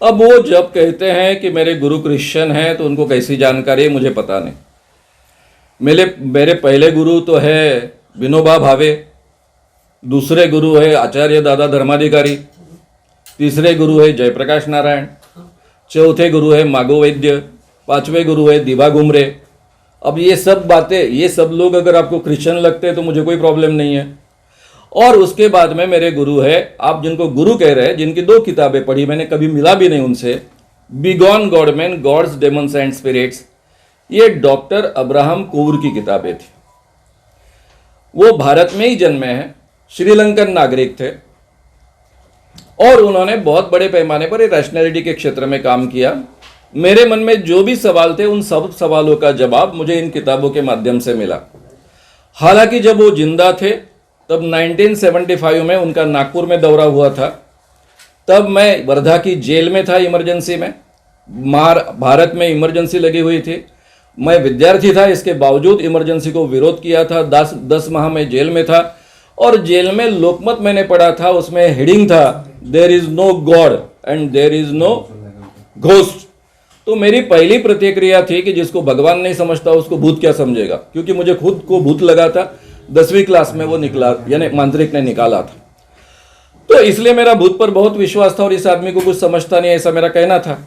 अब वो जब कहते हैं कि मेरे गुरु क्रिश्चियन हैं तो उनको कैसी जानकारी है मुझे पता नहीं। मेरे मेरे पहले गुरु तो है विनोबा भावे, दूसरे गुरु है आचार्य दादा धर्माधिकारी, तीसरे गुरु है जयप्रकाश नारायण, चौथे गुरु है मागो वैद्य, पांचवें गुरु है दिवा घुमरे। अब ये सब बातें, ये सब लोग अगर आपको क्रिश्चियन लगते हैं तो मुझे कोई प्रॉब्लम नहीं है। और उसके बाद में मेरे गुरु है, आप जिनको गुरु कह रहे हैं, जिनकी 2 किताबें पढ़ी, मैंने कभी मिला भी नहीं उनसे, begone godman, gods demons and spirits, ये डॉक्टर अब्राहम कोवर की किताबें थी। वो भारत में ही जन्मे हैं, श्रीलंकन नागरिक थे और उन्होंने बहुत बड़े पैमाने पर रैशनैलिटी के क्षेत्र में काम किया। मेरे मन में जो भी सवाल थे उन सब सवालों का जवाब मुझे इन किताबों के माध्यम से मिला। हालांकि जब वो जिंदा थे तब 1975 में उनका नागपुर में दौरा हुआ था, तब मैं वर्धा की जेल में था इमरजेंसी में। भारत में इमरजेंसी लगी हुई थी, मैं विद्यार्थी था, इसके बावजूद इमरजेंसी को विरोध किया था। 10 माह में जेल में था और जेल में लोकमत मैंने पढ़ा था, उसमें हेडिंग था there is no god and there is no ghost. तो मेरी पहली प्रतिक्रिया थी कि जिसको भगवान नहीं समझता उसको भूत क्या समझेगा, क्योंकि मुझे खुद को भूत लगा था। 10वीं क्लास में वो निकला, यानी मांत्रिक ने निकाला था। तो इसलिए मेरा भूत पर बहुत विश्वास था और इस आदमी को कुछ समझता नहीं, ऐसा मेरा कहना था।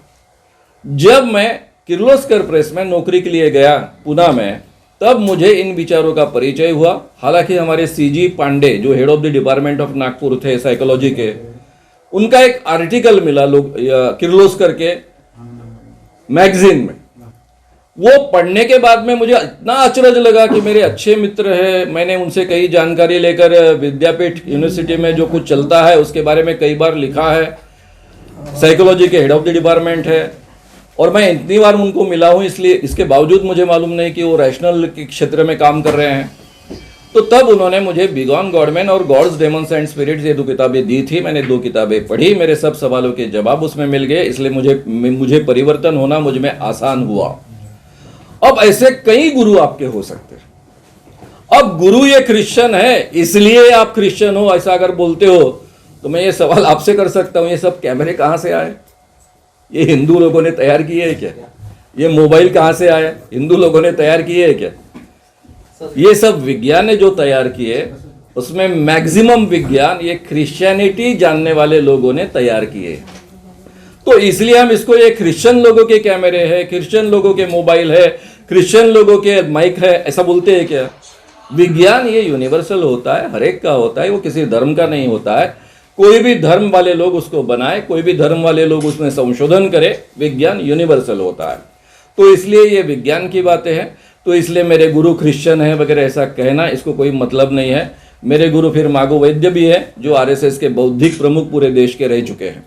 जब मैं किर्लोस्कर प्रेस में नौकरी के लिए गया पुणे में, तब मुझे इन विचारों का परिचय हुआ। हालांकि हमारे सीजी पांडे जो head of the department of Nagpur थे साइकोलॉजी के, उनका एक आर्टिकल मिला किर्लोस्कर के मैगजीन में। वो पढ़ने के बाद में मुझे इतना अचरज लगा कि मेरे अच्छे मित्र हैं, मैंने उनसे कई जानकारी लेकर विद्यापीठ यूनिवर्सिटी में जो कुछ चलता है उसके बारे में कई बार लिखा है। साइकोलॉजी के हेड ऑफ द डिपार्टमेंट है और मैं इतनी बार उनको मिला हूँ, इसलिए इसके बावजूद मुझे मालूम नहीं कि वो रैशनल के क्षेत्र में काम कर रहे हैं। तो तब उन्होंने मुझे बिगॉन गॉडमैन और गॉड्स डेमन्स एंड स्पिरिट्स ये 2 किताबें दी थी। मैंने 2 किताबें पढ़ी, मेरे सब सवालों के जवाब उसमें मिल गए, इसलिए मुझे परिवर्तन होना मुझ में आसान हुआ। अब ऐसे कई गुरु आपके हो सकते हैं। अब गुरु ये क्रिश्चियन है इसलिए आप क्रिश्चियन हो, ऐसा अगर बोलते हो तो मैं ये सवाल आपसे कर सकता हूँ, ये सब कैमरे कहाँ से आए? ये हिंदू लोगों ने तैयार किए है क्या? ये मोबाइल कहाँ से आया? हिंदू लोगों ने तैयार किए है क्या? ये सब विज्ञान ने जो तैयार किए उसमें मैक्सिमम विज्ञान ये क्रिश्चियनिटी जानने वाले लोगों ने तैयार किए। तो इसलिए हम इसको, ये क्रिश्चियन लोगों के कैमरे है, क्रिश्चियन लोगों के मोबाइल है, क्रिश्चियन लोगों के माइक है, ऐसा बोलते हैं क्या? विज्ञान ये यूनिवर्सल होता है, हर एक का होता है, वो किसी धर्म का नहीं होता है। कोई भी धर्म वाले लोग उसको बनाए, कोई भी धर्म वाले लोग उसमें संशोधन करे, विज्ञान यूनिवर्सल होता है। तो इसलिए ये विज्ञान की बातें हैं। तो इसलिए मेरे गुरु क्रिश्चियन है वगैरह ऐसा कहना, इसको कोई मतलब नहीं है। मेरे गुरु फिर मागो वैद्य भी है जो आरएसएस के बौद्धिक प्रमुख पूरे देश के रह चुके हैं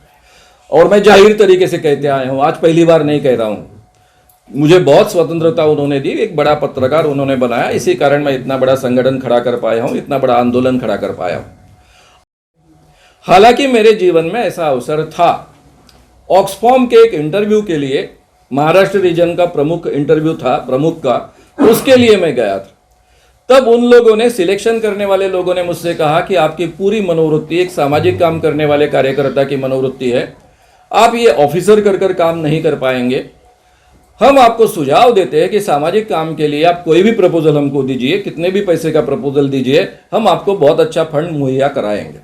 और मैं जाहिर तरीके से कहते आया हूँ, आज पहली बार नहीं कह रहा हूँ। मुझे बहुत स्वतंत्रता उन्होंने दी, एक बड़ा पत्रकार उन्होंने बनाया, इसी कारण मैं इतना बड़ा संगठन खड़ा कर पाया हूँ, इतना बड़ा आंदोलन खड़ा कर पाया हूँ। हालांकि मेरे जीवन में ऐसा अवसर था, ऑक्सफॉर्म के एक इंटरव्यू के लिए, महाराष्ट्र रीजन का प्रमुख इंटरव्यू था, प्रमुख का, उसके लिए मैं गया था। तब उन लोगों ने, सिलेक्शन करने वाले लोगों ने मुझसे कहा कि आपकी पूरी मनोवृत्ति एक सामाजिक काम करने वाले कार्यकर्ता की मनोवृत्ति है, आप ये ऑफिसर कर काम नहीं कर पाएंगे। हम आपको सुझाव देते हैं कि सामाजिक काम के लिए आप कोई भी प्रपोजल हमको दीजिए, कितने भी पैसे का प्रपोजल दीजिए, हम आपको बहुत अच्छा फंड मुहैया कराएंगे।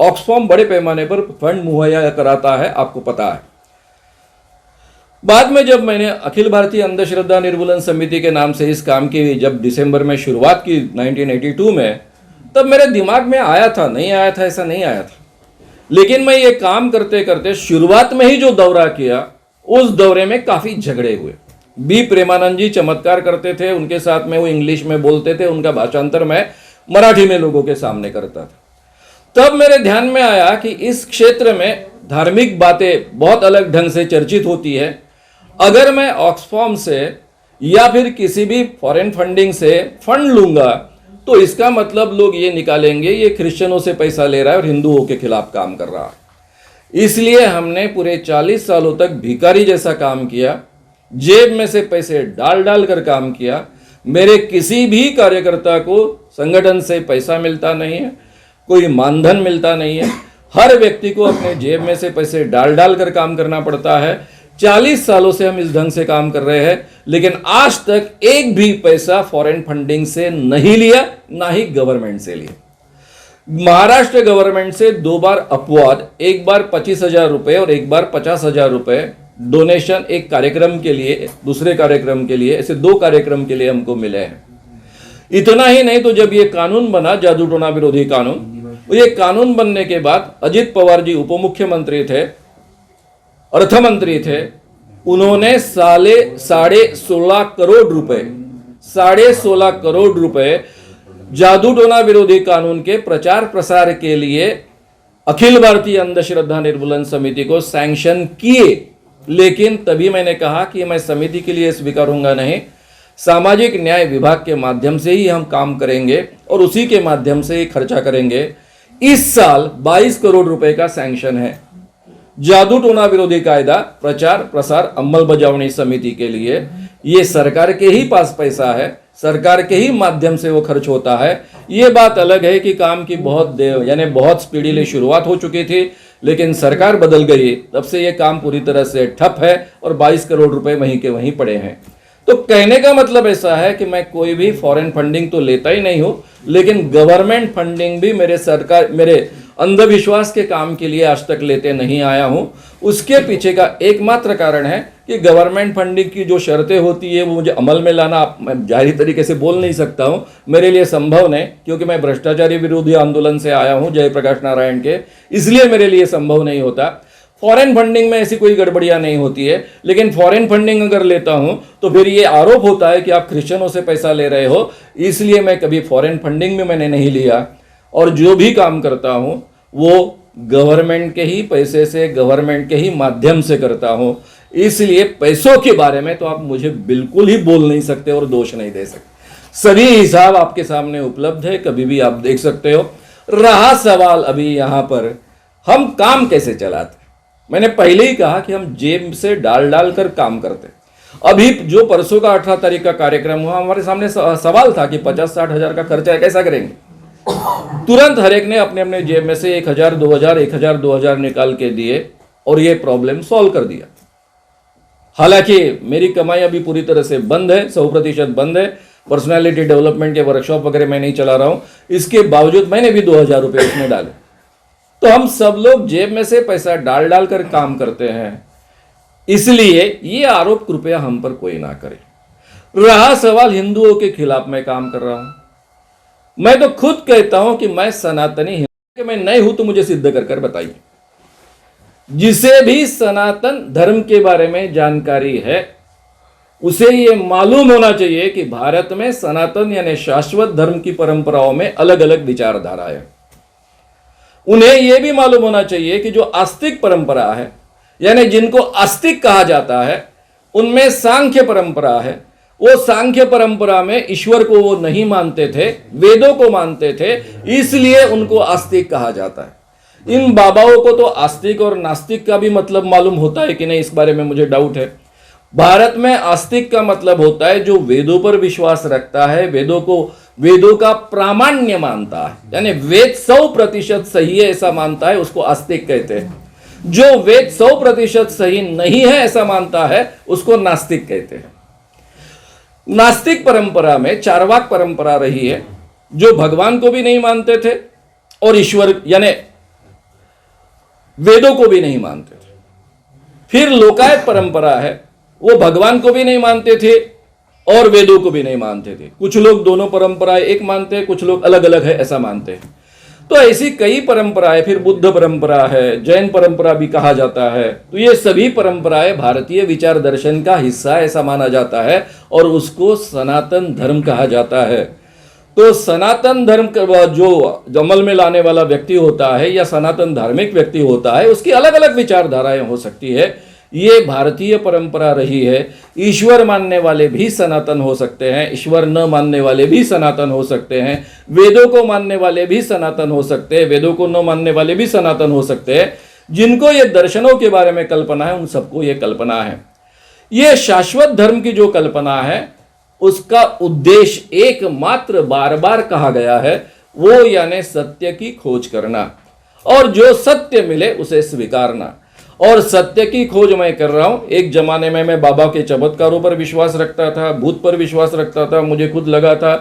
ऑक्सफॉर्म बड़े पैमाने पर फंड मुहैया कराता है, आपको पता है। बाद में जब मैंने अखिल भारतीय अंधश्रद्धा निर्मूलन समिति के नाम से इस काम की जब दिसंबर में शुरुआत की 1982 में, तब मेरे दिमाग में आया था, नहीं आया था ऐसा नहीं आया था, लेकिन मैं ये काम करते करते शुरुआत में ही जो दौरा किया, उस दौरे में काफ़ी झगड़े हुए। बी प्रेमानंद जी चमत्कार करते थे, उनके साथ में वो इंग्लिश में बोलते थे, उनका भाषांतर मैं मराठी में लोगों के सामने करता था। तब मेरे ध्यान में आया कि इस क्षेत्र में धार्मिक बातें बहुत अलग ढंग से चर्चित होती है। अगर मैं ऑक्सफॉर्म से या फिर किसी भी फॉरेन फंडिंग से फंड लूंगा तो इसका मतलब लोग ये निकालेंगे ये क्रिश्चियनों से पैसा ले रहा है और हिंदुओं के खिलाफ काम कर रहा है। इसलिए हमने पूरे 40 सालों तक भिखारी जैसा काम किया, जेब में से पैसे डाल डाल कर काम किया। मेरे किसी भी कार्यकर्ता को संगठन से पैसा मिलता नहीं है, कोई मानधन मिलता नहीं है। हर व्यक्ति को अपने जेब में से पैसे डाल डाल कर काम करना पड़ता है। 40 सालों से हम इस ढंग से काम कर रहे हैं, लेकिन आज तक एक भी पैसा फॉरेन फंडिंग से नहीं लिया, ना ही गवर्नमेंट से लिया। महाराष्ट्र गवर्नमेंट से 2 बार अपवाद, एक बार 25,000 रुपए और एक बार 50,000 रुपए डोनेशन एक कार्यक्रम के लिए, दूसरे कार्यक्रम के लिए, ऐसे 2 कार्यक्रम के लिए हमको मिले हैं। इतना ही नहीं तो जब ये कानून बना, जादू टोना विरोधी कानून, ये कानून बनने के बाद अजित पवार जी उप मुख्यमंत्री थे, अर्थमंत्री थे, उन्होंने 16.5 करोड़ रुपए, 16.5 करोड़ रुपए जादू टोना विरोधी कानून के प्रचार प्रसार के लिए अखिल भारतीय अंधश्रद्धा निर्मूलन समिति को सैंक्शन किए। लेकिन तभी मैंने कहा कि मैं समिति के लिए स्वीकारूंगा नहीं, सामाजिक न्याय विभाग के माध्यम से ही हम काम करेंगे और उसी के माध्यम से ही खर्चा करेंगे। इस साल 22 करोड़ रुपए का सैंक्शन है जादू टोना विरोधी कायदा प्रचार प्रसार अंमलबजावनी समिति के लिए। ये सरकार के ही पास पैसा है, सरकार के ही माध्यम से वो खर्च होता है। ये बात अलग है कि काम की बहुत देर यानी बहुत स्पीडीली शुरुआत हो चुकी थी, लेकिन सरकार बदल गई, तब से ये काम पूरी तरह से ठप है और 22 करोड़ रुपए वहीं के वहीं पड़े हैं। तो कहने का मतलब ऐसा है कि मैं कोई भी फॉरेन फंडिंग तो लेता ही नहीं हूं, लेकिन गवर्नमेंट फंडिंग भी मेरे अंधविश्वास के काम के लिए आज तक लेते नहीं आया हूं। उसके पीछे का एकमात्र कारण है कि गवर्नमेंट फंडिंग की जो शर्तें होती है वो मुझे अमल में लाना, मैं जाहिर तरीके से बोल नहीं सकता हूं, मेरे लिए संभव नहीं, क्योंकि मैं भ्रष्टाचारी विरोधी आंदोलन से आया हूं जयप्रकाश नारायण के, इसलिए मेरे लिए संभव नहीं होता। फॉरेन फंडिंग में ऐसी कोई गड़बड़ियां नहीं होती है, लेकिन फॉरेन फंडिंग अगर लेता हूं तो फिर ये आरोप होता है कि आप क्रिश्चियनों से पैसा ले रहे हो, इसलिए मैं कभी फॉरेन फंडिंग में मैंने नहीं लिया। और जो भी काम करता हूं वो गवर्नमेंट के ही पैसे से, गवर्नमेंट के ही माध्यम से करता हूं, इसलिए पैसों के बारे में तो आप मुझे बिल्कुल ही बोल नहीं सकते और दोष नहीं दे सकते। सभी हिसाब आपके सामने उपलब्ध है, कभी भी आप देख सकते हो। रहा सवाल अभी यहां पर हम काम कैसे चलाते, मैंने पहले ही कहा कि हम जेब से डाल डाल कर काम करते। अभी जो परसों का 18 तारीख का कार्यक्रम हुआ, हमारे सामने सवाल था कि 50-60 हजार का खर्चा कैसा करेंगे। तुरंत हर एक ने अपने अपने जेब में से 1,000, 2,000, 1,000, 2,000 निकाल के दिए और ये प्रॉब्लम सॉल्व कर दिया। हालांकि मेरी कमाई अभी पूरी तरह से बंद है, 100% बंद है। पर्सनालिटी डेवलपमेंट के वर्कशॉप वगैरह मैं नहीं चला रहा हूं, इसके बावजूद मैंने भी 2,000 रुपये उसमें डाले। तो हम सब लोग जेब में से पैसा डाल डाल कर काम करते हैं, इसलिए ये आरोप कृपया हम पर कोई ना करे। रहा सवाल हिंदुओं के खिलाफ मैं काम कर रहा हूं, मैं तो खुद कहता हूं कि मैं सनातनी हिंदू, मैं नहीं हूं तो मुझे सिद्ध कर कर बताइए। जिसे भी सनातन धर्म के बारे में जानकारी है उसे ये मालूम होना चाहिए कि भारत में सनातन यानी शाश्वत धर्म की परंपराओं में अलग अलग विचारधारा है। उन्हें यह भी मालूम होना चाहिए कि जो आस्तिक परंपरा है यानी जिनको आस्तिक कहा जाता है, उनमें सांख्य परंपरा है। वो सांख्य परंपरा में ईश्वर को वो नहीं मानते थे, वेदों को मानते थे, इसलिए उनको आस्तिक कहा जाता है। इन बाबाओं को तो आस्तिक और नास्तिक का भी मतलब मालूम होता है कि नहीं, इस बारे में मुझे डाउट है। भारत में आस्तिक का मतलब होता है जो वेदों पर विश्वास रखता है, वेदों का प्रामाण्य मानता है, यानी वेद 100% सही है ऐसा मानता है, उसको आस्तिक कहते हैं। जो वेद 100% सही नहीं है ऐसा मानता है उसको नास्तिक कहते हैं। नास्तिक परंपरा में चार्वाक परंपरा रही है, जो भगवान को भी नहीं मानते थे और ईश्वर यानी वेदों को भी नहीं मानते थे। फिर लोकायत परंपरा है, वो भगवान को भी नहीं मानते थे और वेदों को भी नहीं मानते थे। कुछ लोग दोनों परंपराएं एक मानते हैं, कुछ लोग अलग अलग है ऐसा मानते हैं। तो ऐसी कई परंपराएं, फिर बुद्ध परंपरा है, जैन परंपरा भी कहा जाता है। तो ये सभी परंपराएं भारतीय विचार दर्शन का हिस्सा ऐसा माना जाता है और उसको सनातन धर्म कहा जाता है। तो सनातन धर्म जो अमल में लाने वाला व्यक्ति होता है या सनातन धार्मिक व्यक्ति होता है, उसकी अलग अलग विचारधाराएं हो सकती है। ये भारतीय परंपरा रही है। ईश्वर मानने वाले भी सनातन हो सकते हैं, ईश्वर न मानने वाले भी सनातन हो सकते हैं, वेदों को मानने वाले भी सनातन हो सकते हैं, वेदों को न मानने वाले भी सनातन हो सकते हैं। जिनको ये दर्शनों के बारे में कल्पना है, उन सबको ये कल्पना है। ये शाश्वत धर्म की जो कल्पना है, उसका उद्देश्य एकमात्र बार बार कहा गया है, वो यानी सत्य की खोज करना। और जो सत्य मिले उसे स्वीकारना। और सत्य की खोज मैं कर रहा हूं। एक जमाने में मैं बाबा के चमत्कारों पर विश्वास रखता था, भूत पर विश्वास रखता था, मुझे खुद लगा था,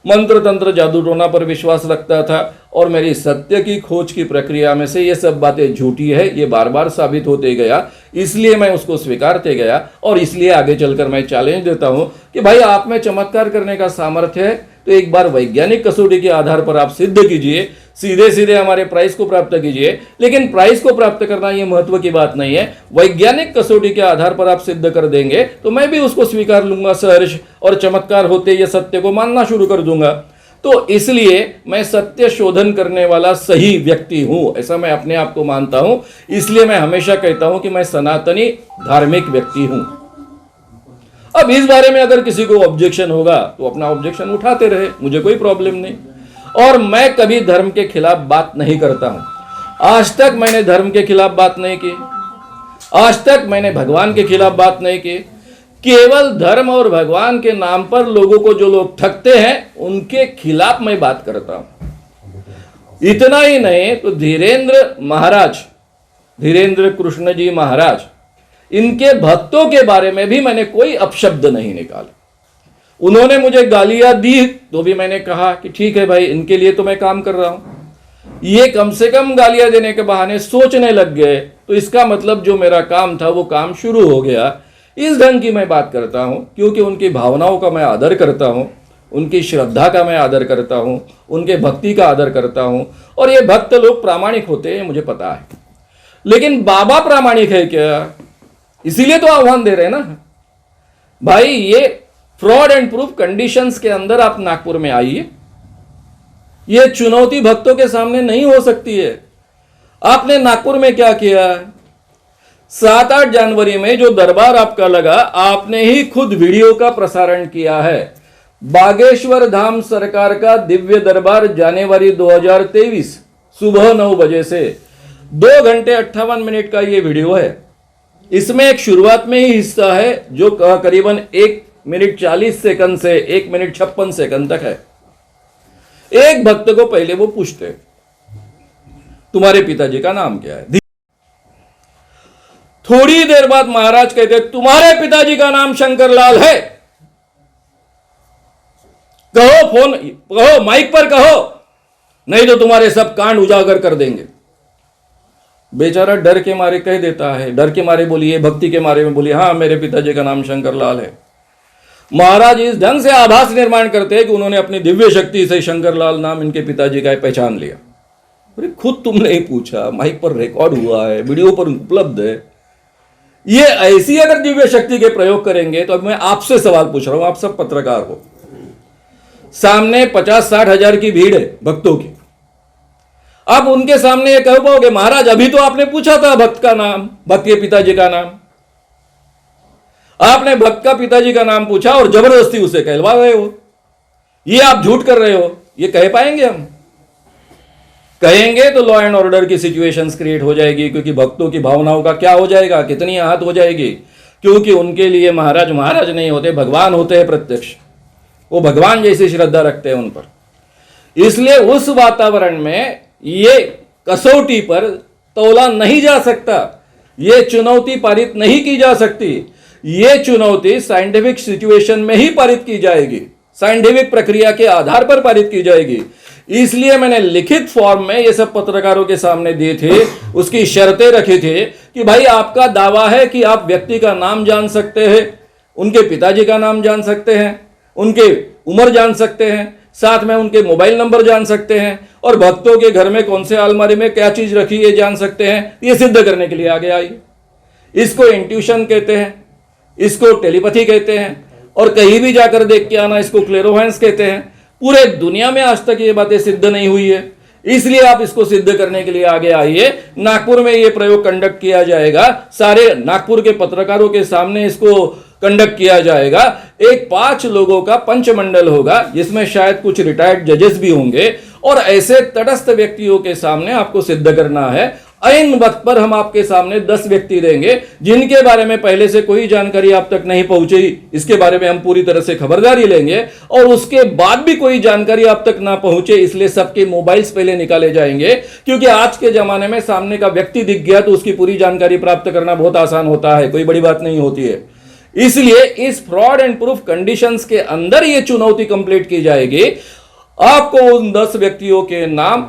मंत्र तंत्र जादू टोना पर विश्वास रखता था, और मेरी सत्य की खोज की प्रक्रिया में से ये सब बातें झूठी है, ये बार बार साबित होते गया। इसलिए मैं उसको स्वीकारते गया, और इसलिए आगे चलकर मैं चैलेंज देता हूं कि भाई आप में चमत्कार करने का सामर्थ्य है तो एक बार वैज्ञानिक कसौटी के आधार पर आप सिद्ध कीजिए, सीधे सीधे हमारे प्राइस को प्राप्त कीजिए। लेकिन प्राइस को प्राप्त करना ये महत्व की बात नहीं है, वैज्ञानिक कसौटी के आधार पर आप सिद्ध कर देंगे तो मैं भी उसको स्वीकार लूंगा सहर्ष, और चमत्कार होते ये सत्य को मानना शुरू कर दूंगा। तो इसलिए मैं सत्य शोधन करने वाला सही व्यक्ति हूं, ऐसा मैं अपने आप को मानता हूं। इसलिए मैं हमेशा कहता हूं कि मैं सनातनी धार्मिक व्यक्ति हूं। अब इस बारे में अगर किसी को ऑब्जेक्शन होगा तो अपना ऑब्जेक्शन उठाते रहे, मुझे कोई प्रॉब्लम नहीं। और मैं कभी धर्म के खिलाफ बात नहीं करता हूं। आज तक मैंने धर्म के खिलाफ बात नहीं की, आज तक मैंने भगवान के खिलाफ बात नहीं की। केवल धर्म और भगवान के नाम पर लोगों को जो लोग ठगते हैं उनके खिलाफ मैं बात करता हूं। इतना ही नहीं तो धीरेन्द्र महाराज, धीरेन्द्र कृष्ण जी महाराज, इनके भक्तों के बारे में भी मैंने कोई अपशब्द नहीं निकाला। उन्होंने मुझे गालियां दी तो भी मैंने कहा कि ठीक है भाई, इनके लिए तो मैं काम कर रहा हूं। ये कम से कम गालियां देने के बहाने सोचने लग गए, तो इसका मतलब जो मेरा काम था वो काम शुरू हो गया। इस ढंग की मैं बात करता हूं क्योंकि उनकी भावनाओं का मैं आदर करता हूं, उनकी श्रद्धा का मैं आदर करता हूं, उनके भक्ति का आदर करता हूं। और ये भक्त लोग प्रामाणिक होते हैं, मुझे पता है। लेकिन बाबा प्रामाणिक है क्या? इसीलिए तो आह्वान दे रहे हैं ना भाई, ये फ्रॉड एंड प्रूफ कंडीशंस के अंदर आप नागपुर में आइए। ये चुनौती भक्तों के सामने नहीं हो सकती है। आपने नागपुर में क्या किया? 7-8 जनवरी में जो दरबार आपका लगा, आपने ही खुद वीडियो का प्रसारण किया है। बागेश्वर धाम सरकार का दिव्य दरबार जनवरी 2023 सुबह 9 बजे से 2 घंटे 58 मिनट का ये वीडियो है। इसमें एक शुरुआत में ही हिस्सा है जो करीबन 1 मिनट 40 सेकंड से 1 मिनट 56 सेकंड तक है। एक भक्त को पहले वो पूछते, तुम्हारे पिताजी का नाम क्या है? थोड़ी देर बाद महाराज कहते, तुम्हारे पिताजी का नाम शंकरलाल है? कहो, फोन कहो, माइक पर कहो, नहीं तो तुम्हारे सब कांड उजागर कर देंगे। बेचारा डर के मारे कह देता है, डर के मारे बोलिए, भक्ति के मारे में बोलिए, हाँ मेरे पिताजी का नाम शंकरलाल है। महाराज इस ढंग से आभास निर्माण करते हैं कि उन्होंने अपनी दिव्य शक्ति से शंकरलाल नाम इनके पिताजी का पहचान लिया। अरे खुद तुमने ही पूछा, माइक पर रिकॉर्ड हुआ है, वीडियो पर उपलब्ध है। ये ऐसी अगर दिव्य शक्ति के प्रयोग करेंगे तो अब मैं आपसे सवाल पूछ रहा हूं, आप सब पत्रकार हो, सामने 50-60 हजार की भीड़ है भक्तों की, आप उनके सामने ये कह पाओगे महाराज अभी तो आपने पूछा था भक्त का नाम, भक्त के पिताजी का नाम, आपने भक्त का पिताजी का नाम पूछा और जबरदस्ती उसे कहलवा रहे हो, ये आप झूठ कर रहे हो, ये कह पाएंगे हम? कहेंगे तो लॉ एंड ऑर्डर की सिचुएशंस क्रिएट हो जाएगी, क्योंकि भक्तों की भावनाओं का क्या हो जाएगा, कितनी आहत हो जाएगी। क्योंकि उनके लिए महाराज महाराज नहीं होते, भगवान होते हैं प्रत्यक्ष, वो भगवान जैसी श्रद्धा रखते हैं उन पर। इसलिए उस वातावरण में ये कसौटी पर तौला नहीं जा सकता, ये चुनौती पारित नहीं की जा सकती। ये चुनौती साइंटिफिक सिचुएशन में ही पारित की जाएगी, साइंटिफिक प्रक्रिया के आधार पर पारित की जाएगी। इसलिए मैंने लिखित फॉर्म में ये सब पत्रकारों के सामने दिए थे, उसकी शर्तें रखी थी कि भाई आपका दावा है कि आप व्यक्ति का नाम जान सकते हैं, उनके पिताजी का नाम जान सकते हैं, उनके उम्र जान सकते हैं, साथ में उनके मोबाइल नंबर जान सकते हैं, और भक्तों के घर में कौन से अलमारी में क्या चीज रखी है जान सकते हैं। ये सिद्ध करने के लिए आगे आई। इसको इंट्यूशन कहते हैं, इसको टेलीपैथी कहते हैं, और कहीं भी जाकर देख के आना इसको क्लेरोवेंस कहते हैं। पूरे दुनिया में आज तक ये बातें सिद्ध नहीं हुई है, इसलिए आप इसको सिद्ध करने के लिए आगे आइए। नागपुर में ये प्रयोग कंडक्ट किया जाएगा, सारे नागपुर के पत्रकारों के सामने इसको कंडक्ट किया जाएगा। एक 5 लोगों का पंचमंडल होगा, जिसमें शायद कुछ रिटायर्ड जजेस भी होंगे, और ऐसे तटस्थ व्यक्तियों के सामने आपको सिद्ध करना है। ऐन वक्त पर हम आपके सामने 10 व्यक्ति देंगे जिनके बारे में पहले से कोई जानकारी आप तक नहीं पहुंची, इसके बारे में हम पूरी तरह से खबरदारी लेंगे। और उसके बाद भी कोई जानकारी आप तक ना पहुंचे, इसलिए सबके मोबाइल्स पहले निकाले जाएंगे, क्योंकि आज के जमाने में सामने का व्यक्ति दिख गया तो उसकी पूरी जानकारी प्राप्त करना बहुत आसान होता है, कोई बड़ी बात नहीं होती है। इसलिए इस फ्रॉड एंड प्रूफ कंडीशंस के अंदर यह चुनौती कंप्लीट की जाएगी। आपको उन 10 व्यक्तियों के नाम,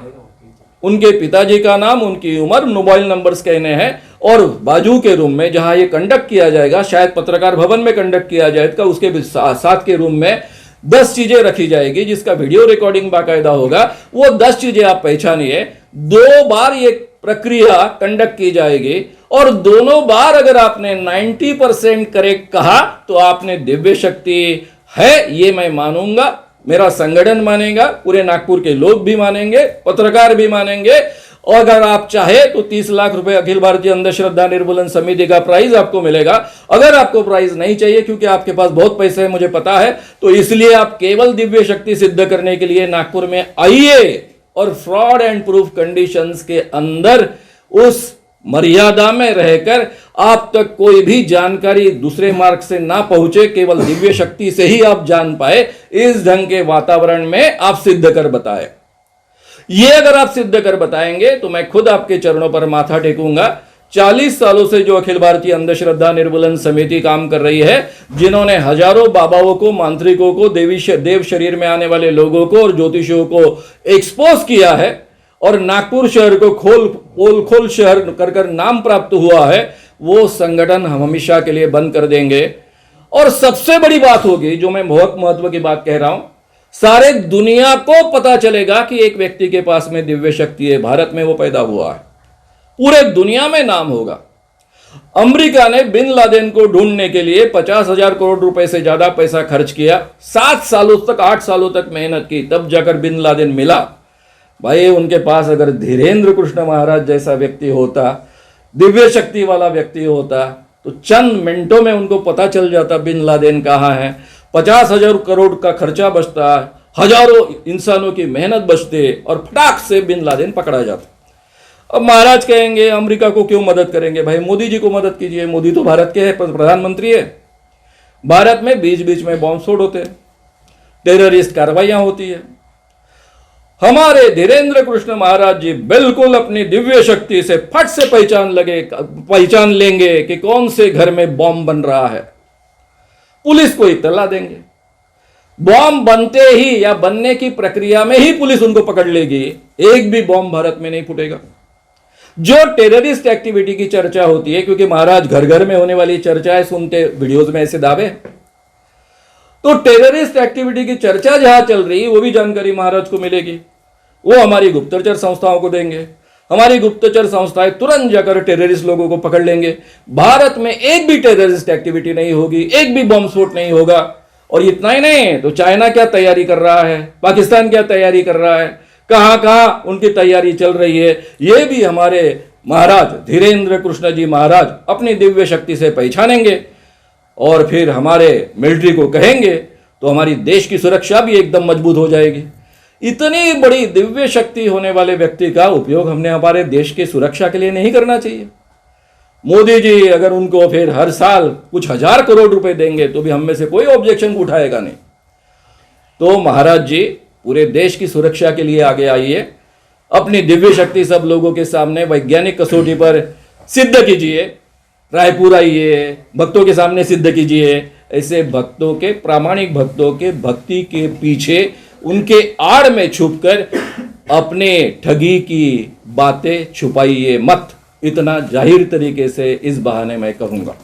उनके पिताजी का नाम, उनकी उम्र, मोबाइल नंबर्स कहने हैं, और बाजू के रूम में जहां ये कंडक्ट किया जाएगा, शायद पत्रकार भवन में कंडक्ट किया जाएगा, उसके साथ के रूम में 10 चीजें रखी जाएगी जिसका वीडियो रिकॉर्डिंग बाकायदा होगा। वो 10 चीजें आप पहचानिए। 2 बार ये प्रक्रिया कंडक्ट की जाएगी और दोनों बार अगर आपने 90% करेक्ट कहा तो आपने दिव्य शक्ति है, ये मैं मानूंगा, मेरा संगठन मानेगा, पूरे नागपुर के लोग भी मानेंगे, पत्रकार भी मानेंगे। और अगर आप चाहे तो 30 लाख रुपए अखिल भारतीय अंधश्रद्धा निर्मूलन समिति का प्राइज आपको मिलेगा। अगर आपको प्राइज नहीं चाहिए क्योंकि आपके पास बहुत पैसे हैं, मुझे पता है, तो इसलिए आप केवल दिव्य शक्ति सिद्ध करने के लिए नागपुर में आइए और फ्रॉड एंड प्रूफ कंडीशंस के अंदर उस मर्यादा में रहकर आप तक कोई भी जानकारी दूसरे मार्ग से ना पहुंचे, केवल दिव्य शक्ति से ही आप जान पाए, इस ढंग के वातावरण में आप सिद्ध कर बताए। ये अगर आप सिद्ध कर बताएंगे तो मैं खुद आपके चरणों पर माथा टेकूंगा। 40 सालों से जो अखिल भारतीय अंधश्रद्धा निर्मूलन समिति काम कर रही है, जिन्होंने हजारों बाबाओं को, मांत्रिकों को, देव शरीर में आने वाले लोगों को और ज्योतिषियों को एक्सपोज किया है और नागपुर शहर को पोल खोल शहर कर नाम प्राप्त हुआ है, वो संगठन हम हमेशा के लिए बंद कर देंगे। और सबसे बड़ी बात होगी, जो मैं बहुत महत्व की बात कह रहा हूं, सारे दुनिया को पता चलेगा कि एक व्यक्ति के पास में दिव्य शक्ति है, भारत में वो पैदा हुआ है, पूरे दुनिया में नाम होगा। अमेरिका ने बिन लादेन को ढूंढने के लिए 50,000 करोड़ रुपए से ज्यादा पैसा खर्च किया, 7 सालों तक, 8 सालों तक मेहनत की, तब जाकर बिन लादेन मिला। भाई उनके पास अगर धीरेन्द्र कृष्ण महाराज जैसा व्यक्ति होता, दिव्य शक्ति वाला व्यक्ति होता, तो चंद मिनटों में उनको पता चल जाता बिन लादेन कहाँ है। 50,000 करोड़ का खर्चा बचता, हजारों इंसानों की मेहनत बचते और फटाक से बिन लादेन पकड़ा जाता। अब महाराज कहेंगे अमेरिका को क्यों मदद करेंगे? भाई मोदी जी को मदद कीजिए, मोदी तो भारत के है, प्रधानमंत्री है। भारत में बीच बीच में बॉम्ब स्फोट होते हैं, टेररिस्ट कार्रवाइयां होती है। हमारे धीरेन्द्र कृष्ण महाराज जी बिल्कुल अपनी दिव्य शक्ति से फट से पहचान लेंगे कि कौन से घर में बॉम्ब बन रहा है, पुलिस को इत्तला देंगे। बॉम्ब बनते ही या बनने की प्रक्रिया में ही पुलिस उनको पकड़ लेगी, एक भी बॉम्ब भारत में नहीं फूटेगा। जो टेररिस्ट एक्टिविटी की चर्चा होती है, क्योंकि महाराज घर घर में होने वाली चर्चाएं सुनते, वीडियोस में ऐसे दावे, तो टेररिस्ट एक्टिविटी की चर्चा जहां चल रही वो भी जानकारी महाराज को मिलेगी, वो हमारी गुप्तचर संस्थाओं को देंगे। हमारी गुप्तचर संस्थाएं तुरंत जाकर टेररिस्ट लोगों को पकड़ लेंगे। भारत में एक भी टेररिस्ट एक्टिविटी नहीं होगी, एक भी बम स्फोट नहीं होगा। और इतना ही नहीं, तो चाइना क्या तैयारी कर रहा है, पाकिस्तान क्या तैयारी कर रहा है, कहां कहां उनकी तैयारी चल रही है, ये भी हमारे महाराज धीरेन्द्र कृष्ण जी महाराज अपनी दिव्य शक्ति से पहचानेंगे और फिर हमारे मिलिट्री को कहेंगे, तो हमारी देश की सुरक्षा भी एकदम मजबूत हो जाएगी। इतनी बड़ी दिव्य शक्ति होने वाले व्यक्ति का उपयोग हमने हमारे देश की सुरक्षा के लिए नहीं करना चाहिए। मोदी जी अगर उनको फिर हर साल कुछ 1000 करोड़ रुपए देंगे तो भी हम में से कोई ऑब्जेक्शन उठाएगा नहीं। तो महाराज जी पूरे देश की सुरक्षा के लिए आगे आइए, अपनी दिव्य शक्ति सब लोगों के सामने वैज्ञानिक कसौटी पर सिद्ध कीजिए। रायपुर आइए, भक्तों के सामने सिद्ध कीजिए। ऐसे भक्तों के, प्रामाणिक भक्तों के भक्ति के पीछे, उनके आड़ में छुपकर अपने ठगी की बातें छुपाइए मत, इतना जाहिर तरीके से इस बहाने मैं कहूंगा।